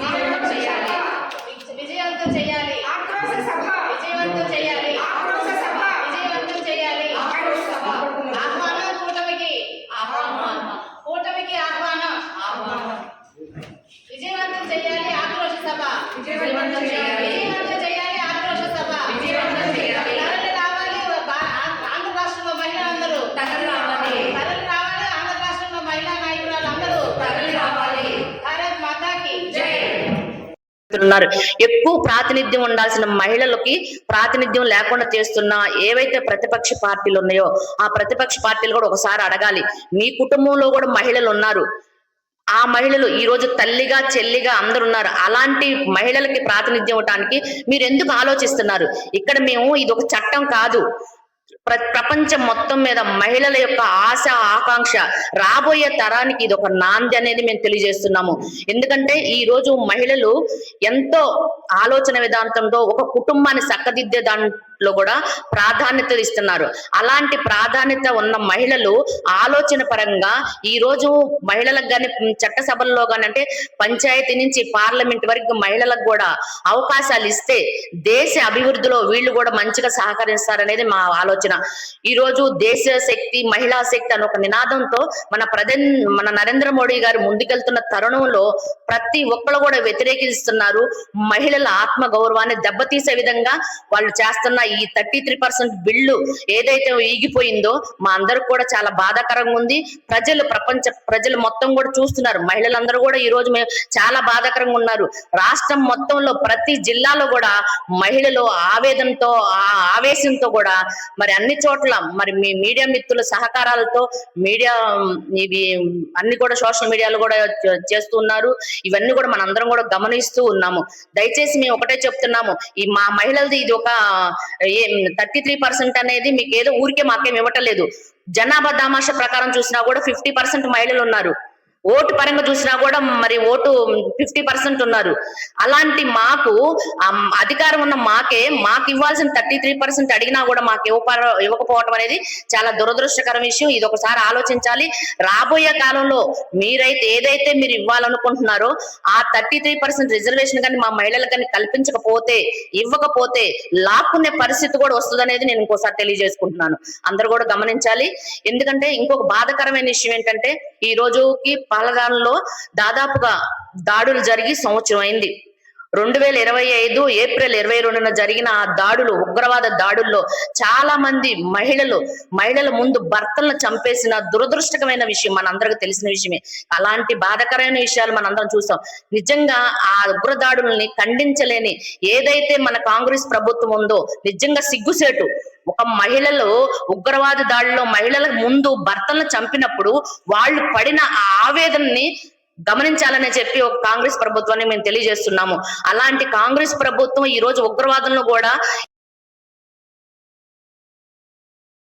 విజయవంతం చేయాలి. విజయవంతం చేయాలి. విజయవంతం చేయాలి. ఆహ్వానం కూటమికి. కూటమికి ఆహ్వానం. విజయవంతం చేయాలి. ఆక్రోశ సభ. విజయవంతం చేయాలి. ఆక్రోశ సభ. తరలి రావాలి. ఆంధ్ర రాష్ట్రంలో మహిళలందరూ తరలి రావాలి. ఆంధ్ర రాష్ట్రంలో మహిళా నాయకురాలందరూ తరలి రావాలి. భారత్ మాతాకి జై. ఎక్కువ ప్రాతినిధ్యం ఉండాల్సిన మహిళలకి ప్రాతినిధ్యం లేకుండా చేస్తున్న ఏవైతే ప్రతిపక్ష పార్టీలు ఉన్నాయో ఆ ప్రతిపక్ష పార్టీలు కూడా ఒకసారి అడగాలి. మీ కుటుంబంలో కూడా మహిళలు ఉన్నారు. ఆ మహిళలు ఈ రోజు తల్లిగా చెల్లిగా అందరు ఉన్నారు. అలాంటి మహిళలకి ప్రాతినిధ్యం ఇవ్వడానికి మీరు ఎందుకు ఆలోచిస్తున్నారు? ఇక్కడ మేము ఇది ఒక చట్టం కాదు, ప్రపంచం మొత్తం మీద మహిళల యొక్క ఆశ ఆకాంక్ష రాబోయే తరానికి ఇది ఒక నాంది అనేది మేము తెలియజేస్తున్నాము. ఎందుకంటే ఈ రోజు మహిళలు ఎంతో ఆలోచన విధానంతో ఒక కుటుంబాన్ని చక్కదిద్దే దాంట్లో కూడా ప్రాధాన్యత ఇస్తున్నారు. అలాంటి ప్రాధాన్యత ఉన్న మహిళలు ఆలోచన పరంగా ఈ రోజు మహిళలకు కానీ చట్టసభల్లో కానీ అంటే పంచాయతీ నుంచి పార్లమెంట్ వరకు మహిళలకు కూడా అవకాశాలు ఇస్తే దేశ అభివృద్ధిలో వీళ్ళు కూడా మంచిగా సహకరిస్తారనేది మా ఆలోచన. ఈ రోజు దేశ శక్తి మహిళా శక్తి అని ఒక నినాదంతో మన నరేంద్ర మోడీ గారు ముందుకెళ్తున్న తరుణంలో ప్రతి ఒక్కరు కూడా వ్యతిరేకిస్తున్నారు. మహిళల ఆత్మ గౌరవాన్ని దెబ్బతీసే విధంగా వాళ్ళు చేస్తున్న ఈ 33% బిల్లు ఏదైతే ఈగిపోయిందో మా అందరికి కూడా చాలా బాధాకరంగా ఉంది. ప్రపంచ ప్రజలు మొత్తం కూడా చూస్తున్నారు. మహిళలందరూ కూడా ఈ రోజు చాలా బాధాకరంగా ఉన్నారు. రాష్ట్రం మొత్తంలో ప్రతి జిల్లాలో కూడా మహిళలు ఆవేదనతో ఆవేశంతో కూడా మరి అన్ని చోట్ల మరి మీ మీడియా మిత్రుల సహకారాలతో మీడియా ఇవి అన్ని కూడా సోషల్ మీడియాలో కూడా చేస్తున్నారు. ఇవన్నీ కూడా మనందరం కూడా గమనిస్తూ ఉన్నాము. దయచేసి మేము ఒకటే చెప్తున్నాము, ఈ మా మహిళలది ఇది ఒక 33% అనేది మీకు ఏదో ఊరికే మాకేం ఇవ్వటలేదు. జనాభా దామాష ప్రకారం చూసినా కూడా 50% మహిళలు ఉన్నారు. ఓటు పరంగా చూసినా కూడా మరి ఓటు 50% ఉన్నారు. అలాంటి మాకు అధికారం ఉన్న మాకు ఇవ్వాల్సిన 33% అడిగినా కూడా మాకు ఇవ్వకపోవటం అనేది చాలా దురదృష్టకర విషయం. ఇది ఒకసారి ఆలోచించాలి. రాబోయే కాలంలో మీరైతే ఏదైతే మీరు ఇవ్వాలనుకుంటున్నారో ఆ 33% రిజర్వేషన్ కానీ మా మహిళలకు కానీ ఇవ్వకపోతే లాక్కునే పరిస్థితి కూడా వస్తుంది అనేది నేను ఇంకోసారి తెలియజేసుకుంటున్నాను. అందరూ కూడా గమనించాలి. ఎందుకంటే ఇంకొక బాధాకరమైన విషయం ఏంటంటే ఈ రోజుకి పాలగాంలో దాదాపుగా దాడులు జరిగి సంవత్సరం అయింది. 2025 ఏప్రిల్ 22న జరిగిన ఆ దాడులు ఉగ్రవాద దాడుల్లో చాలా మంది మహిళల ముందు భర్తలను చంపేసిన దురదృష్టకరమైన విషయం మనందరికీ తెలిసిన విషయమే. అలాంటి బాధాకరమైన విషయాలు మనందరం చూసాం. నిజంగా ఆ ఉగ్రదాడుల్ని ఖండించలేని ఏదైతే మన కాంగ్రెస్ ప్రభుత్వం ఉందో నిజంగా సిగ్గుసేటు. ఒక మహిళలు ఉగ్రవాద దాడిలో మహిళల ముందు భర్తలను చంపినప్పుడు వాళ్ళు పడిన ఆ ఆవేదనని గమనించాలని చెప్పి ఒక కాంగ్రెస్ ప్రభుత్వాన్ని మేము తెలియజేస్తున్నాము. అలాంటి కాంగ్రెస్ ప్రభుత్వం ఈ రోజు ఉగ్రవాదంలో కూడా